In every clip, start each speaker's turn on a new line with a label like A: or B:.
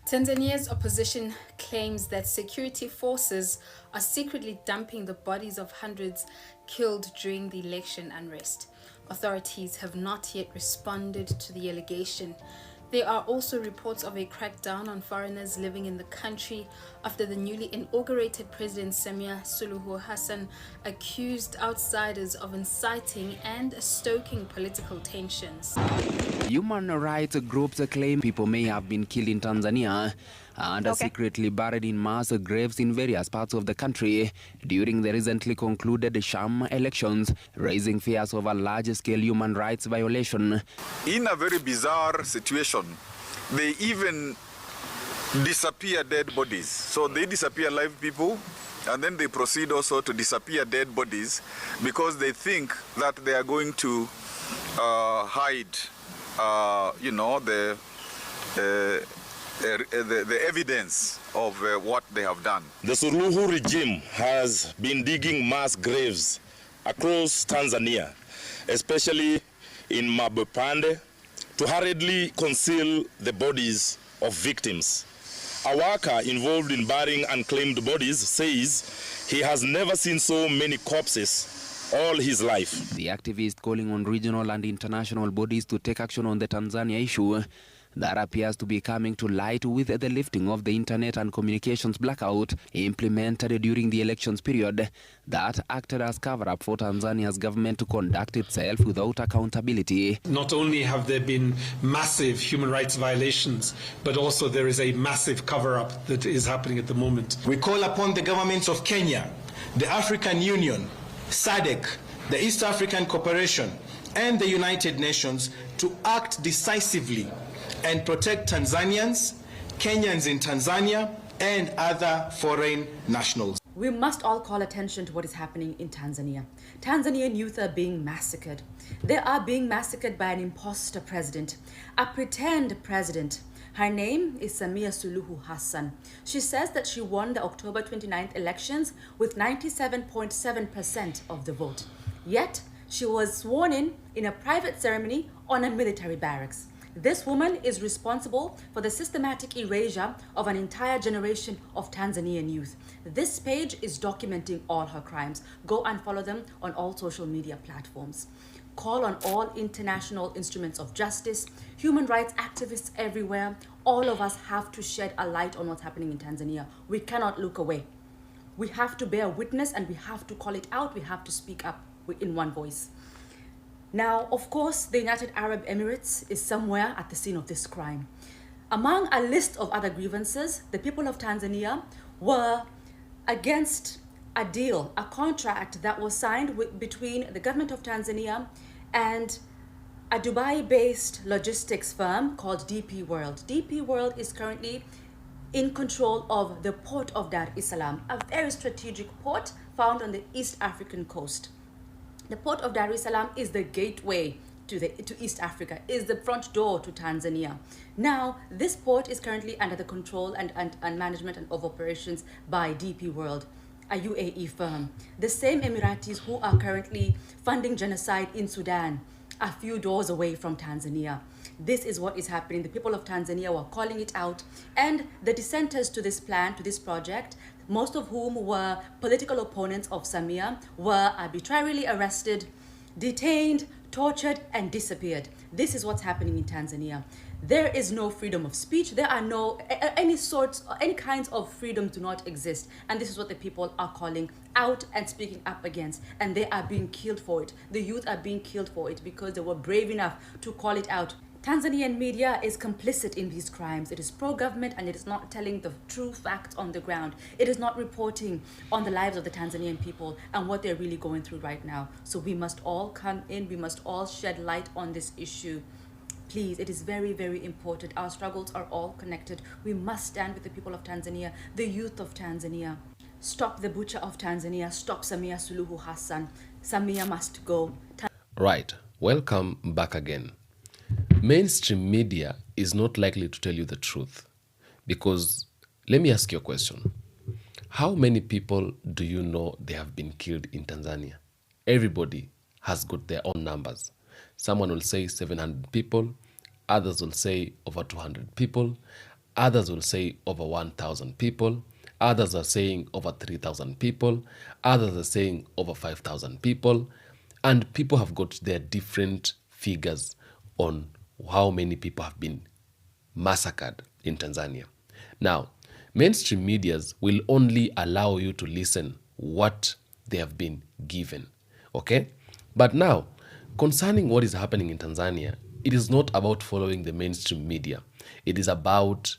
A: Tanzania's opposition claims that security forces are secretly dumping the bodies of hundreds killed during the election unrest. Authorities have not yet responded to the allegation. There are also reports of a crackdown on foreigners living in the country after the newly inaugurated President Samia Suluhu Hassan accused outsiders of inciting and stoking political tensions.
B: Human rights groups claim people may have been killed in Tanzania and are secretly buried in mass graves in various parts of the country during the recently concluded sham elections, raising fears of a large-scale human rights violation.
C: In a very bizarre situation, they even disappear dead bodies. So they disappear live people, and then they proceed also to disappear dead bodies because they think that they are going to hide the evidence of what they have done.
D: The Suluhu regime has been digging mass graves across Tanzania, especially in Mabopande, to hurriedly conceal the bodies of victims. A worker involved in burying unclaimed bodies says he has never seen so many corpses all his life.
B: The activist calling on regional and international bodies to take action on the Tanzania issue that appears to be coming to light with the lifting of the internet and communications blackout implemented during the elections period that acted as cover-up for Tanzania's government to conduct itself without accountability.
E: Not only have there been massive human rights violations, but also there is a massive cover-up that is happening at the moment.
F: We call upon the governments of Kenya, the African Union, SADC, the East African Cooperation, and the United Nations to act decisively and protect Tanzanians, Kenyans in Tanzania, and other foreign nationals.
G: We must all call attention to what is happening in Tanzania. Tanzanian youth are being massacred. They are being massacred by an imposter president, a pretend president. Her name is Samia Suluhu Hassan. She says that she won the October 29th elections with 97.7% of the vote. Yet, she was sworn in a private ceremony on a military barracks. This woman is responsible for the systematic erasure of an entire generation of Tanzanian youth. This page is documenting all her crimes. Go and follow them on all social media platforms. Call on all international instruments of justice, human rights activists everywhere. All of us have to shed a light on what's happening in Tanzania. We cannot look away. We have to bear witness and we have to call it out. We have to speak up in one voice. Now, of course, the United Arab Emirates is somewhere at the scene of this crime. Among a list of other grievances, the people of Tanzania were against a deal, a contract that was signed between the government of Tanzania and a Dubai-based logistics firm called DP World. DP World is currently in control of the port of Dar es Salaam, a very strategic port found on the East African coast. The port of Dar es Salaam is the gateway to East Africa, is the front door to Tanzania. Now, this port is currently under the control and management and of operations by DP World, a UAE firm. The same Emiratis who are currently funding genocide in Sudan, a few doors away from Tanzania. This is what is happening. The people of Tanzania were calling it out, and the dissenters to this plan, to this project, most of whom were political opponents of Samia, were arbitrarily arrested, detained, tortured, and disappeared. This is what's happening in Tanzania. There is no freedom of speech. There are no, any kinds of freedom do not exist. And this is what the people are calling out and speaking up against. And they are being killed for it. The youth are being killed for it because they were brave enough to call it out. Tanzanian media is complicit in these crimes. It is pro-government and it is not telling the true facts on the ground. It is not reporting on the lives of the Tanzanian people and what they're really going through right now. So we must all come in. We must all shed light on this issue. Please, it is very, very important. Our struggles are all connected. We must stand with the people of Tanzania, the youth of Tanzania. Stop the butcher of Tanzania. Stop Samia Suluhu Hassan. Samia must go.
H: Right. Welcome back again. Mainstream media is not likely to tell you the truth because, let me ask you a question. How many people do you know they have been killed in Tanzania? Everybody has got their own numbers. Someone will say 700 people, others will say over 200 people, others will say over 1,000 people, others are saying over 3,000 people, others are saying over 5,000 people, and people have got their different figures on how many people have been massacred in Tanzania. Now, mainstream medias will only allow you to listen what they have been given, okay? But now, concerning what is happening in Tanzania, it is not about following the mainstream media. It is about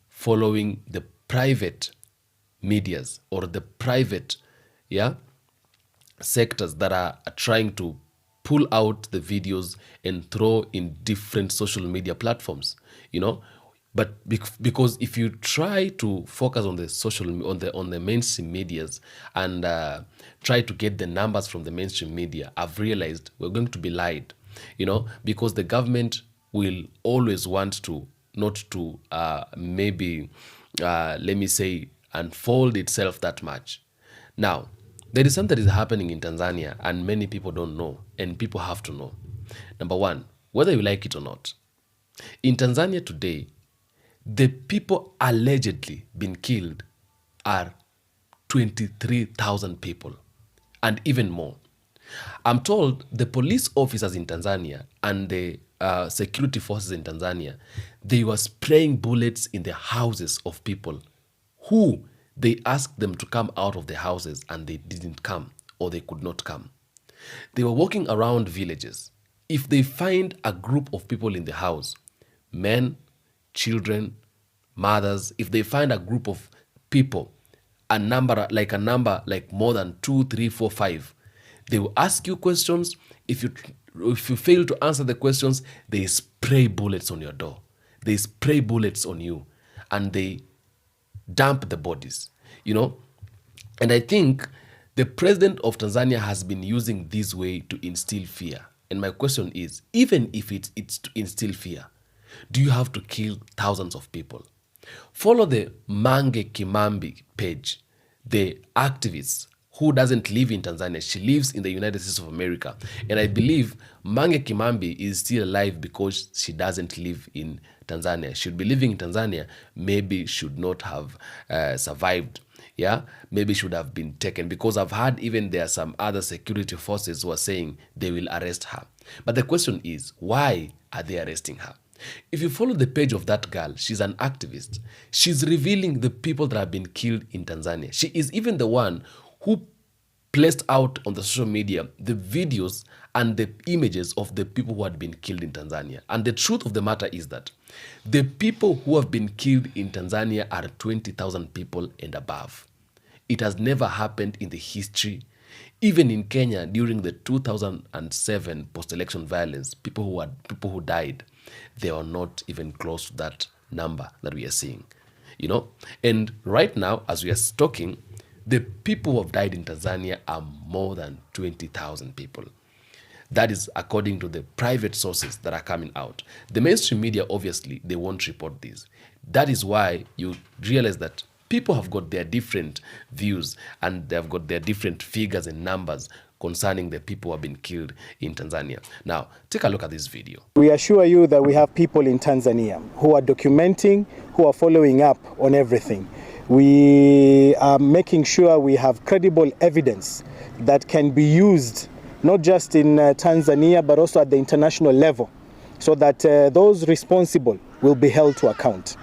H: following the private medias or the private sectors that are trying to pull out the videos and throw in different social media platforms, But because if you try to focus on the mainstream medias and try to get the numbers from the mainstream media, I've realized we're going to be lied, because the government will always want to not to let me say, unfold itself that much. Now, there is something that is happening in Tanzania and many people don't know, and people have to know. Number one, whether you like it or not, in Tanzania today, the people allegedly been killed are 23,000 people and even more. I'm told the police officers in Tanzania and the security forces in Tanzania, they were spraying bullets in the houses of people who they asked them to come out of the houses and they didn't come or they could not come. They were walking around villages. If they find a group of people in the house, men, children, mothers, if they find a group of people, a number like more than 2, 3, 4, 5, they will ask you questions. If you fail to answer the questions, they spray bullets on your door. They spray bullets on you and they dump the bodies, And I think the president of Tanzania has been using this way to instill fear. And my question is, even if it's to instill fear, do you have to kill thousands of people? Follow the Mange Kimambi page, the activist who doesn't live in Tanzania. She lives in the United States of America. And I believe Mange Kimambi is still alive because she doesn't live in Tanzania. She'd be living in Tanzania, maybe should not have survived. Maybe should have been taken, because I've heard even there are some other security forces who are saying they will arrest her. But the question is, why are they arresting her? If you follow the page of that girl, she's an activist. She's revealing the people that have been killed in Tanzania. She is even the one who placed out on the social media the videos and the images of the people who had been killed in Tanzania. And the truth of the matter is that the people who have been killed in Tanzania are 20,000 people and above. It has never happened in the history. Even in Kenya, during the 2007 post-election violence, people who died, they are not even close to that number that we are seeing, And right now, as we are talking, the people who have died in Tanzania are more than 20,000 people. That is according to the private sources that are coming out. The mainstream media, obviously, they won't report this. That is why you realize that people have got their different views and they've got their different figures and numbers concerning the people who have been killed in Tanzania. Now, take a look at this video.
F: We assure you that we have people in Tanzania who are documenting, who are following up on everything. We are making sure we have credible evidence that can be used not just in Tanzania, but also at the international level, so that those responsible will be held to account.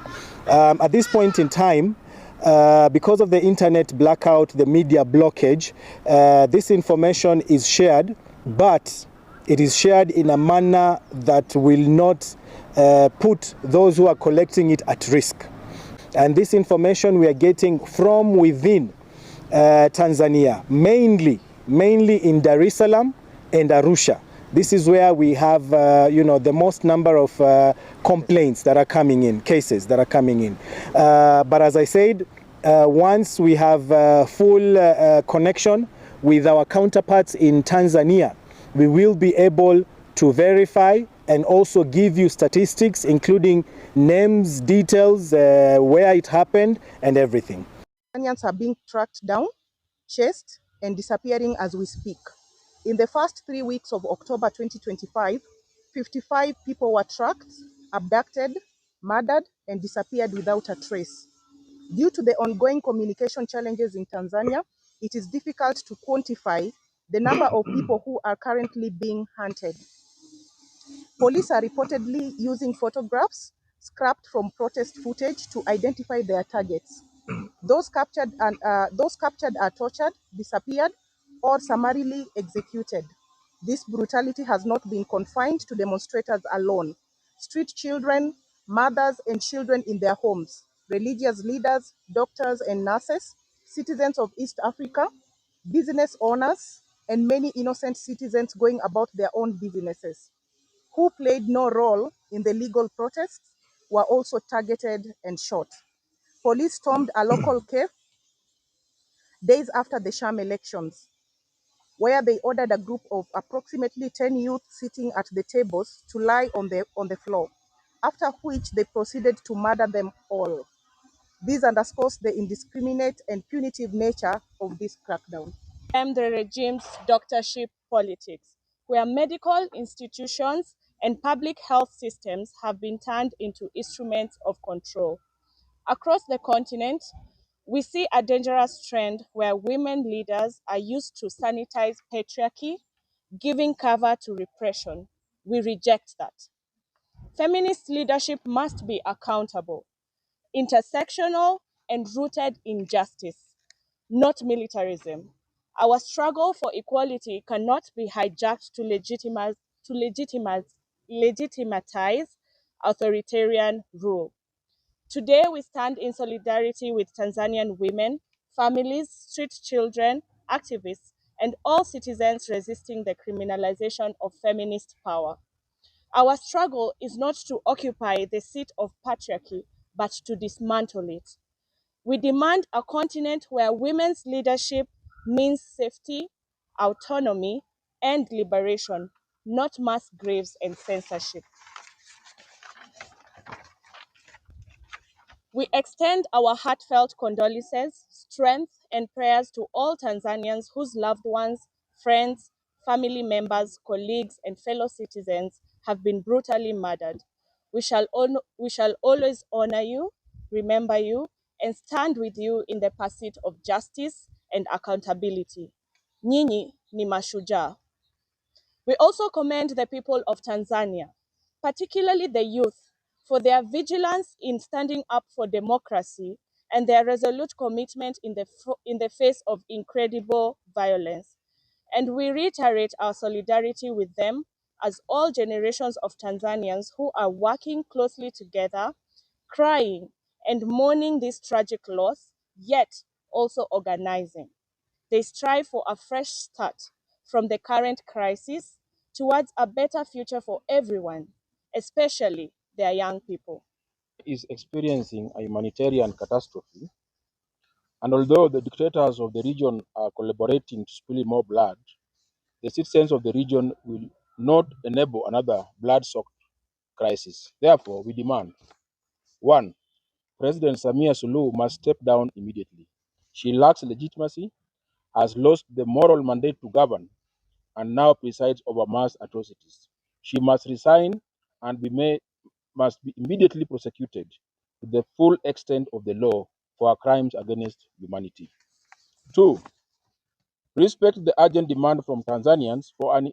F: At this point in time, because of the internet blackout, the media blockage, this information is shared, but it is shared in a manner that will not put those who are collecting it at risk. And this information we are getting from within Tanzania, mainly in Dar es Salaam and Arusha. This is where we have, the most number of complaints that are coming in, cases that are coming in. But as I said, once we have full connection with our counterparts in Tanzania, we will be able to verify and also give you statistics, including names, details, where it happened, and everything.
I: Kenyans are being tracked down, chased, and disappearing as we speak. In the first 3 weeks of October 2025, 55 people were tracked, abducted, murdered, and disappeared without a trace. Due to the ongoing communication challenges in Tanzania, it is difficult to quantify the number of people who are currently being hunted. Police are reportedly using photographs scrapped from protest footage to identify their targets. Those captured are tortured, disappeared, or summarily executed. This brutality has not been confined to demonstrators alone. Street children, mothers and children in their homes, religious leaders, doctors and nurses, citizens of East Africa, business owners, and many innocent citizens going about their own businesses, who played no role in the legal protests, were also targeted and shot. Police stormed a local cafe days after the sham elections, where they ordered a group of approximately 10 youth sitting at the tables to lie on the floor, after which they proceeded to murder them all. This underscores the indiscriminate and punitive nature of this crackdown.
J: The regime's doctorship politics, where medical institutions and public health systems have been turned into instruments of control. Across the continent, we see a dangerous trend where women leaders are used to sanitize patriarchy, giving cover to repression. We reject that. Feminist leadership must be accountable, intersectional, and rooted in justice, not militarism. Our struggle for equality cannot be hijacked to legitimatize authoritarian rule. Today, we stand in solidarity with Tanzanian women, families, street children, activists, and all citizens resisting the criminalization of feminist power. Our struggle is not to occupy the seat of patriarchy, but to dismantle it. We demand a continent where women's leadership means safety, autonomy, and liberation, not mass graves and censorship. We extend our heartfelt condolences, strength, and prayers to all Tanzanians whose loved ones, friends, family members, colleagues, and fellow citizens have been brutally murdered. We shall always honor you, remember you, and stand with you in the pursuit of justice and accountability. Nyinyi ni mashujaa. We also commend the people of Tanzania, particularly the youth, for their vigilance in standing up for democracy and their resolute commitment in the face of incredible violence. And we reiterate our solidarity with them as all generations of Tanzanians who are working closely together, crying and mourning this tragic loss, yet also organizing. They strive for a fresh start from the current crisis towards a better future for everyone, especially their young people.
K: Is experiencing a humanitarian catastrophe, and although the dictators of the region are collaborating to spill more blood, the citizens of the region will not enable another blood-soaked crisis. Therefore, we demand: 1. President Samia Suluhu must step down immediately. She lacks legitimacy, has lost the moral mandate to govern, and now presides over mass atrocities. She must resign and must be immediately prosecuted to the full extent of the law for her crimes against humanity. 2. Respect the urgent demand from Tanzanians for an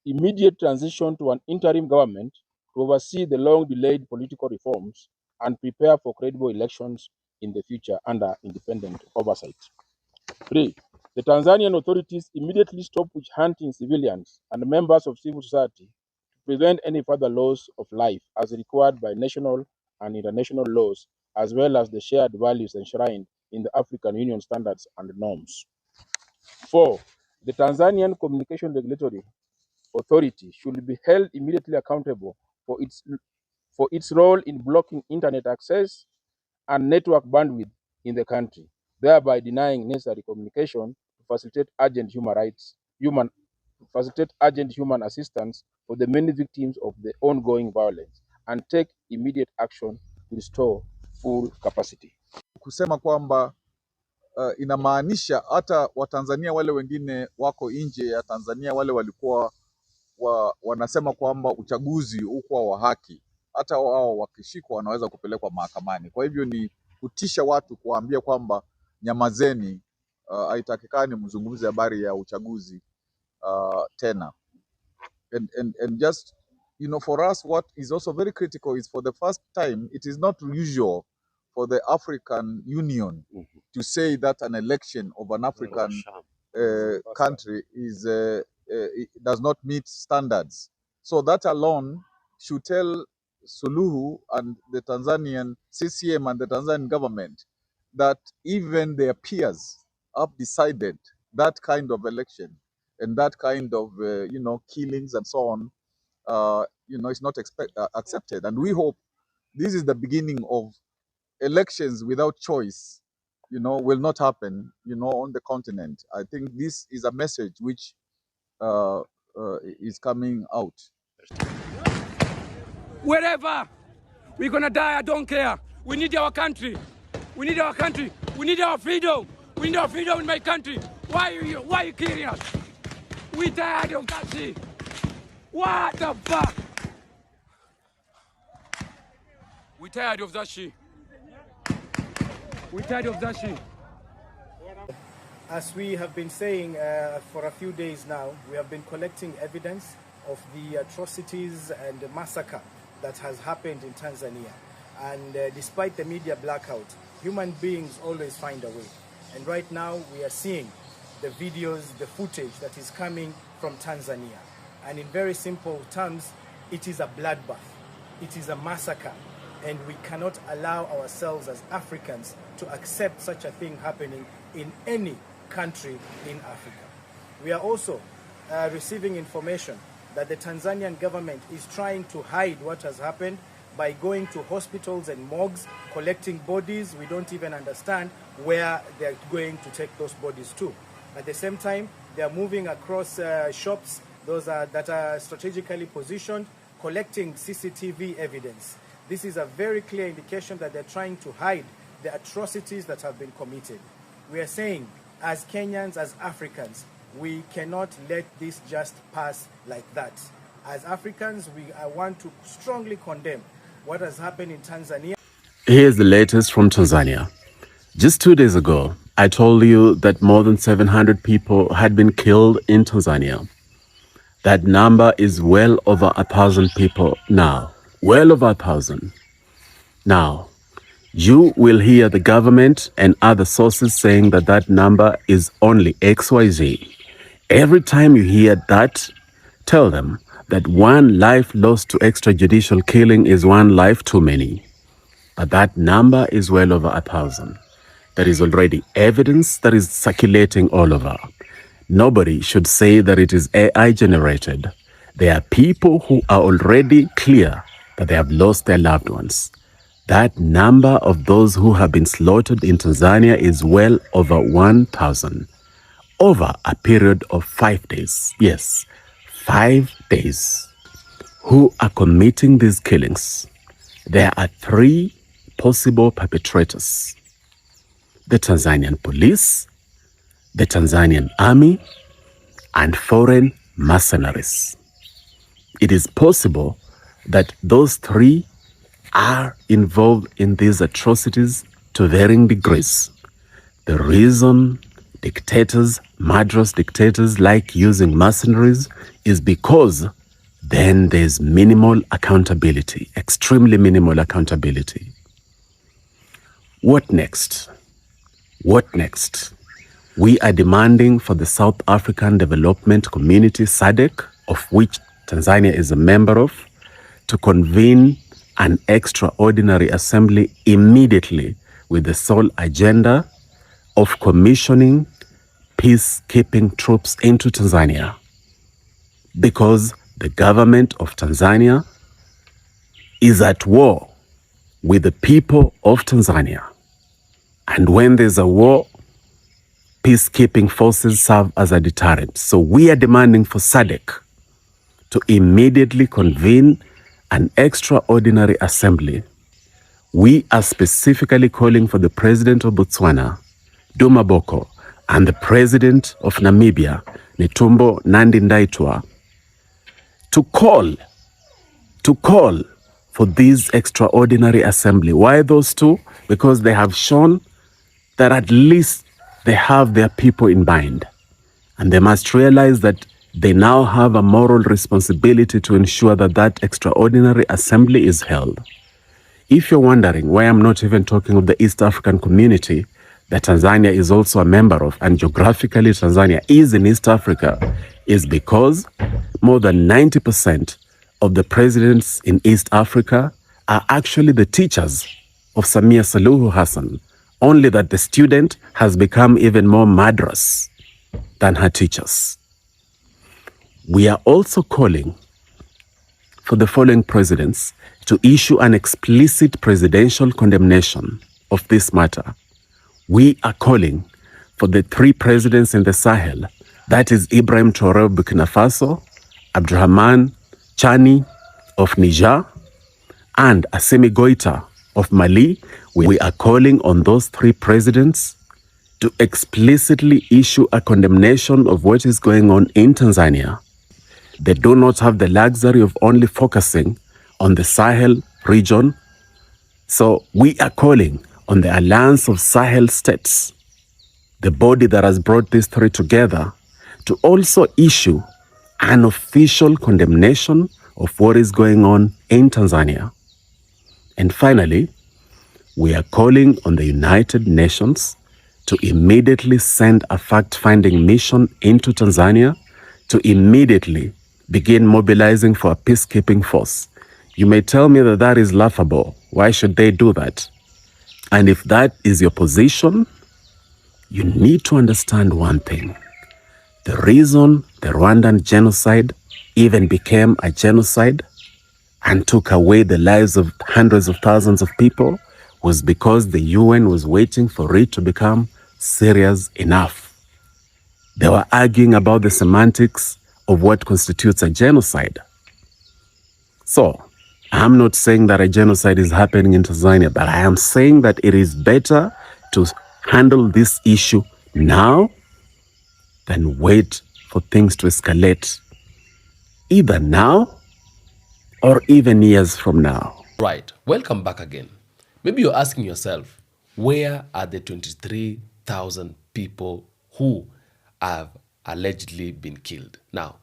K: immediate transition to an interim government to oversee the long-delayed political reforms and prepare for credible elections in the future under independent oversight. 3. The Tanzanian authorities immediately stop witch hunting civilians and members of civil society to prevent any further loss of life as required by national and international laws, as well as the shared values enshrined in the African Union standards and norms. 4. The Tanzanian Communication Regulatory Authority should be held immediately accountable for its role in blocking internet access and network bandwidth in the country, thereby denying necessary communication to facilitate urgent human assistance for the many victims of the ongoing violence, and take immediate action to restore full capacity.
C: Kusema kwamba inamaanisha hata Watanzania wale wengine wako nje ya Tanzania, wale walikuwa wanasema kwamba uchaguzi ukuwa wa haki, hata wao wakishikwa wanaweza kupelekwa mahakamani. Kwa hivyo ni kutisha watu, kuwaambia kwamba nyamazeni, haitakikani mzungumze habari ya uchaguzi tena. And just, for us, what is also very critical is, for the first time, it is not usual for the African Union to say that an election of an African country does not meet standards. So that alone should tell Suluhu and the Tanzanian CCM and the Tanzanian government that even their peers have decided that kind of election and that kind of killings and so on, is not accepted. And we hope this is the beginning of elections without choice, will not happen, on the continent. I think this is a message which is coming out.
L: Wherever we're gonna die, I don't care. We need our country. We need our country. We need our freedom. We need our freedom in my country. Why are you killing us? We tired of that shit. What the fuck? We tired of that shit. We tired of that shit.
M: As we have been saying for a few days now, we have been collecting evidence of the atrocities and the massacre that has happened in Tanzania. And despite the media blackout, human beings always find a way. And right now we are seeing the videos, the footage that is coming from Tanzania. And in very simple terms, it is a bloodbath. It is a massacre. And we cannot allow ourselves as Africans to accept such a thing happening in any country in Africa. We are also receiving information that the Tanzanian government is trying to hide what has happened by going to hospitals and morgues, collecting bodies. We don't even understand where they're going to take those bodies to. At the same time, they are moving across shops, that are strategically positioned, collecting CCTV evidence. This is a very clear indication that they're trying to hide the atrocities that have been committed. We are saying, as Kenyans, as Africans, we cannot let this just pass like that. As Africans, I want to strongly condemn what has happened in Tanzania.
N: Here's the latest from Tanzania. Just 2 days ago, I told you that more than 700 people had been killed in Tanzania. That number is well over 1,000 people now. Well over 1,000. Now, you will hear the government and other sources saying that that number is only XYZ. Every time you hear that, tell them that one life lost to extrajudicial killing is one life too many. But that number is well over 1,000. There is already evidence that is circulating all over. Nobody should say that it is AI generated. There are people who are already clear that they have lost their loved ones. That number of those who have been slaughtered in Tanzania is well over 1,000. Over a period of 5 days. Yes, 5 days. Who are committing these killings? There are 3 possible perpetrators. The Tanzanian police, the Tanzanian army, and foreign mercenaries. It is possible that those 3 are involved in these atrocities to varying degrees. The reason dictators, murderous dictators, like using mercenaries is because then there's minimal accountability, extremely minimal accountability. What next? What next? We are demanding for the South African Development Community, SADC, of which Tanzania is a member of, to convene an extraordinary assembly immediately with the sole agenda of commissioning peacekeeping troops into Tanzania, because the government of Tanzania is at war with the people of Tanzania. And when there's a war, peacekeeping forces serve as a deterrent. So we are demanding for SADC to immediately convene an extraordinary assembly. We are specifically calling for the president of Botswana, Duma Boko, and the president of Namibia, Netumbo Nandi Ndaitwah, to call for this extraordinary assembly. Why those two? Because they have shown that at least they have their people in mind. And they must realize that they now have a moral responsibility to ensure that that extraordinary assembly is held. If you're wondering why I'm not even talking of the East African community that Tanzania is also a member of, and geographically Tanzania is in East Africa, is because more than 90% of the presidents in East Africa are actually the teachers of Samia Suluhu Hassan, only that the student has become even more murderous than her teachers. We are also calling for the following presidents to issue an explicit presidential condemnation of this matter. We are calling for the three presidents in the Sahel, that is Ibrahim Traoré of Burkina Faso, Abdurrahman Chani of Niger, and Assimi Goïta of Mali. We are calling on those three presidents to explicitly issue a condemnation of what is going on in Tanzania. They do not have the luxury of only focusing on the Sahel region. So we are calling on the Alliance of Sahel States, the body that has brought these three together, to also issue an official condemnation of what is going on in Tanzania. And finally, we are calling on the United Nations to immediately send a fact-finding mission into Tanzania, to immediately begin mobilizing for a peacekeeping force. You may tell me that that is laughable. Why should they do that? And if that is your position, you need to understand one thing. The reason the Rwandan genocide even became a genocide and took away the lives of hundreds of thousands of people was because the UN was waiting for it to become serious enough. They were arguing about the semantics of what constitutes a genocide. So, I'm not saying that a genocide is happening in Tanzania, but I am saying that it is better to handle this issue now than wait for things to escalate, either now or even years from now.
H: Right, welcome back again. Maybe you're asking yourself, where are the 23,000 people who have allegedly been killed? Now,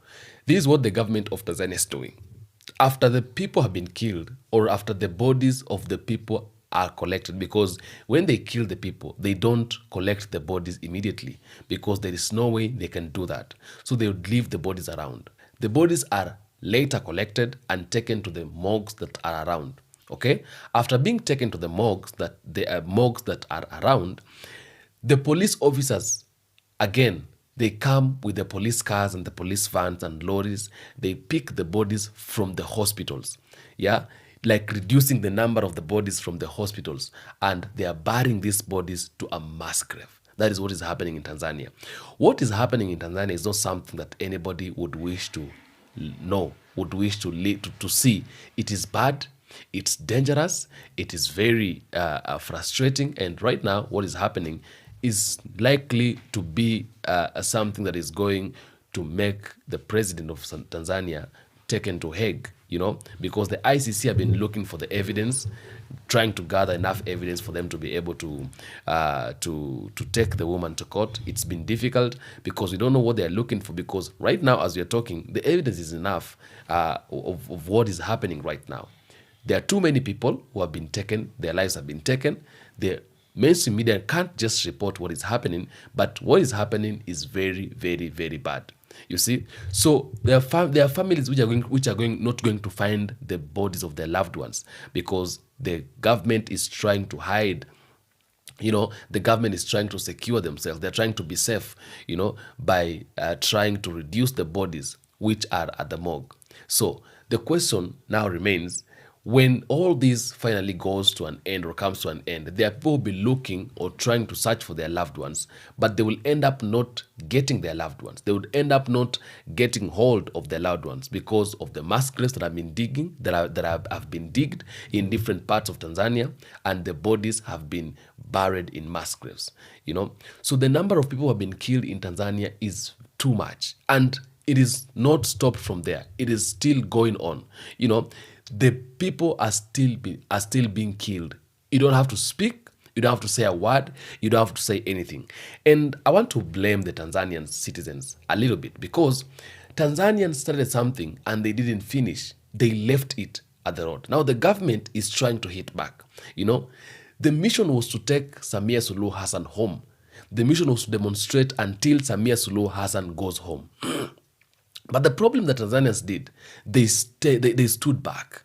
H: this is what the government of Tanzania is doing. After the people have been killed, or after the bodies of the people are collected, because when they kill the people, they don't collect the bodies immediately because there is no way they can do that. So they would leave the bodies around. The bodies are later collected and taken to the morgues that are around. Okay? After being taken to the morgues that are around, the police officers, again, they come with the police cars and the police vans and lorries. They pick the bodies from the hospitals. Yeah, like reducing the number of the bodies from the hospitals, and they are burying these bodies to a mass grave. That is what is happening in Tanzania. What is happening in Tanzania is not something that anybody would wish to know, would wish to see. It is bad. It's dangerous. It is very frustrating. And right now, what is happening is likely to be something that is going to make the president of Tanzania taken to Hague, you know, because the ICC have been looking for the evidence, trying to gather enough evidence for them to be able to take the woman to court. It's been difficult because we don't know what they're looking for, because right now, as we're talking, the evidence is enough of what is happening right now. There are too many people who have been taken, their lives have been taken. The mainstream media can't just report what is happening, but what is happening is very, very, very bad. You see, so there are families which are not going to find the bodies of their loved ones because the government is trying to hide. You know, the government is trying to secure themselves. They're trying to be safe, you know, by trying to reduce the bodies which are at the morgue. So the question now remains, when all this finally goes to an end or comes to an end, there are people who will be looking or trying to search for their loved ones, but they will end up not getting their loved ones. They would end up not getting hold of their loved ones because of the mass graves that have been have been digged in different parts of Tanzania, and the bodies have been buried in mass graves. You know, so the number of people who have been killed in Tanzania is too much, and it is not stopped from there. It is still going on. You know, the people are still being killed. You don't have to speak. You don't have to say a word. You don't have to say anything. And I want to blame the Tanzanian citizens a little bit, because Tanzanians started something and they didn't finish. They left it at the road. Now the government is trying to hit back. The mission was to take Samia Suluhu Hassan home. The mission was to demonstrate until Samia Suluhu Hassan goes home. But the problem that Tanzanians did, they stood back.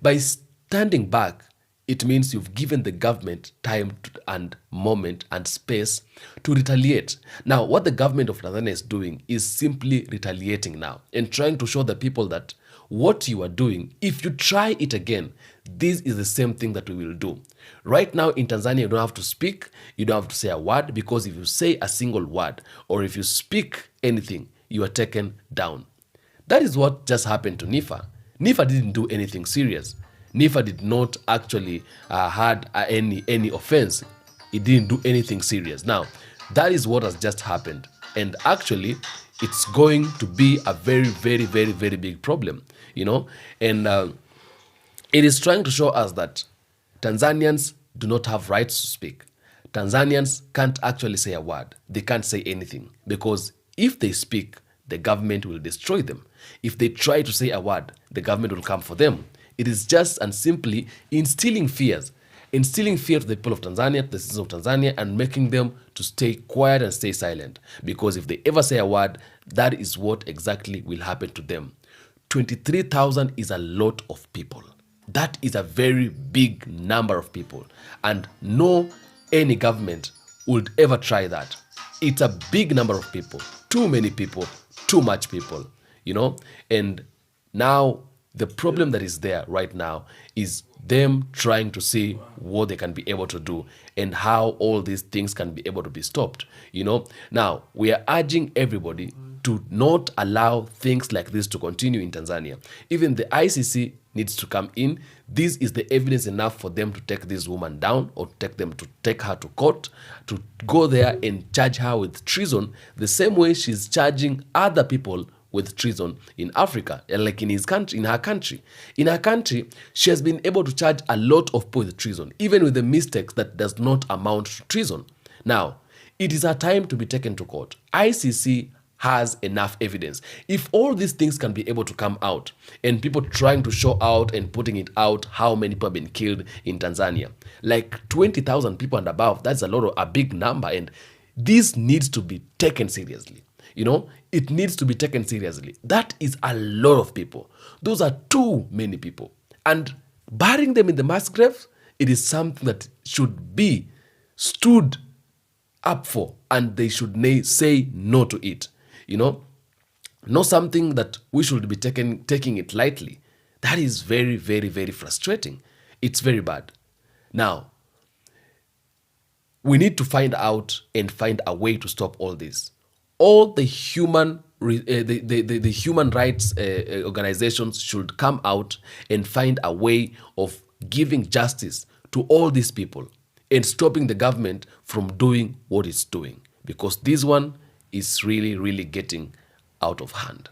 H: By standing back, it means you've given the government time and moment and space to retaliate. Now, what the government of Tanzania is doing is simply retaliating now and trying to show the people that what you are doing, if you try it again, this is the same thing that we will do. Right now in Tanzania, you don't have to speak, you don't have to say a word, because if you say a single word or if you speak anything, you are taken down. That is what just happened to Nifa. Nifa didn't do anything serious. Nifa did not actually had any offense. He didn't do anything serious. Now, that is what has just happened. And actually, it's going to be a very, very, very, very big problem, And it is trying to show us that Tanzanians do not have rights to speak. Tanzanians can't actually say a word. They can't say anything, because if they speak, the government will destroy them. If they try to say a word, the government will come for them. It is just and simply instilling fear to the people of Tanzania, to the citizens of Tanzania, and making them to stay quiet and stay silent. Because if they ever say a word, that is what exactly will happen to them. 23,000 is a lot of people. That is a very big number of people. And no any government would ever try that. It's a big number of people. Too many people. Too much people. And now the problem that is there right now is them trying to see what they can be able to do and how all these things can be able to be stopped. Now we are urging everybody to not allow things like this to continue in Tanzania. Even the ICC needs to come in. This is the evidence enough for them to take this woman down, or take her to court, to go there and charge her with treason, the same way she's charging other people with treason in Africa, like in her country. In her country, she has been able to charge a lot of people with treason, even with the mistakes that does not amount to treason. Now, it is a time to be taken to court. ICC has enough evidence. If all these things can be able to come out, and people trying to show out and putting it out how many people have been killed in Tanzania, like 20,000 people and above, that's a big number, and this needs to be taken seriously. It needs to be taken seriously. That is a lot of people. Those are too many people. And burying them in the mass graves, it is something that should be stood up for, and they should say no to it. Not something that we should be taking it lightly. That is very, very, very frustrating. It's very bad. Now, we need to find out and find a way to stop all this. All the human rights organizations should come out and find a way of giving justice to all these people and stopping the government from doing what it's doing, because this one is really, really getting out of hand.